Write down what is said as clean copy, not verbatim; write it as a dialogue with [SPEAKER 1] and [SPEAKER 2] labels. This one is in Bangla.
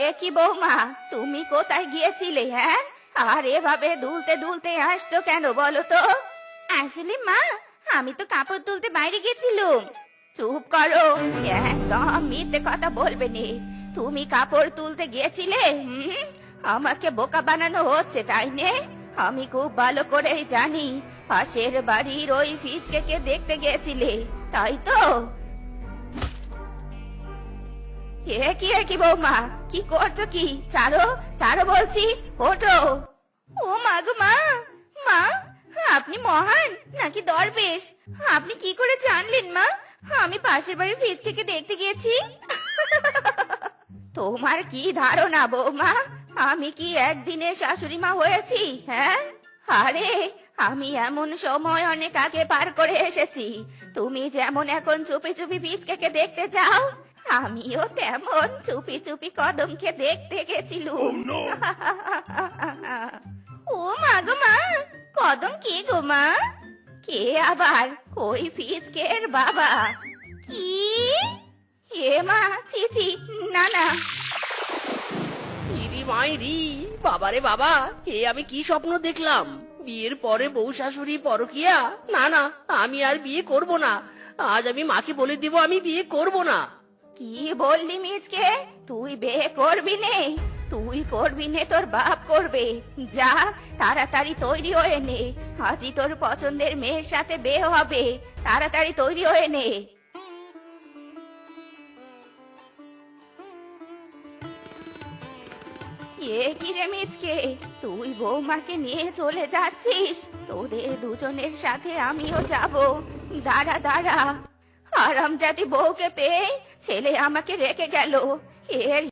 [SPEAKER 1] এ কি বৌমা, তুমি কোথায় গিয়েছিলে? হ্যাঁ, আর এভাবে দুলতে দুলতে আসতো কেন বলো তো? আসলে মা, আমি তো কাপড় তুলতে বাইরে গেছিলাম। চুপ করো, একদম মিথ্যে কথা বলবে নে। তুমি কাপড় তুলতে গিয়েছিলে? আমাকে বোকা বানানো হচ্ছে তাই নে? আমি খুব ভালো করেই জানি পাশের বাড়ির ওই ফিসকে দেখতে গিয়েছিলে, তাই তো? এ কি বৌমা, কি করছো? কি ছাড়ো, ছাড়ো বলছি, ওঠো। ও মা গো মা, মা, আপনি মহান নাকি দরবেশ? আপনি কি করে জানলেন মা আমি পাশের বাড়ির ফিসকে দেখতে গিয়েছি? তোমার কি ধারণা বৌমা, আমি কি একদিনে শাশুড়ি মা হয়েছি? হ্যাঁ, আরে আমি এমন সময় অনেক আগে পার করে এসেছি। তুমি যেমন এখন চুপি চুপি ফিসকে দেখতে যাও, আমিও তেমন চুপি চুপি কদমকে দেখতে গেছিলুম। ও মা গো মা, কদম কে গো মা? কে আবার? ওই ফিসকের বাবা। কি? এ মা, ছি ছি, না না।
[SPEAKER 2] ইরি মাইরি, বাবারে বাবা, এ আমি কি স্বপ্ন দেখলাম? বিয়ের পরে বউ শাশুড়ি পরকিয়া? না না, আমি আর বিয়ে করব না। আজ আমি মাকে বলে দিব আমি বিয়ে করব না।
[SPEAKER 1] কি বললি মিজকে? তুই বিয়ে করবি নে? তুই করবি নে, তোর বাপ করবে। যা, তাড়াতাড়ি তৈরি হয়ে নে, আজই তোর পছন্দের মেয়ের সাথে বিয়ে হবে। তাড়াতাড়ি তৈরি হয়ে নে। এ কি রে মিজকে, তুই বৌমাকে নিয়ে চলে যাচ্ছিস? তোদের দুজনের সাথে আমিও যাব। দাঁড়া দাঁড়া, হারামজাদি বউকে পেয়ে ছেলে আমাকে রেখে গেল। এর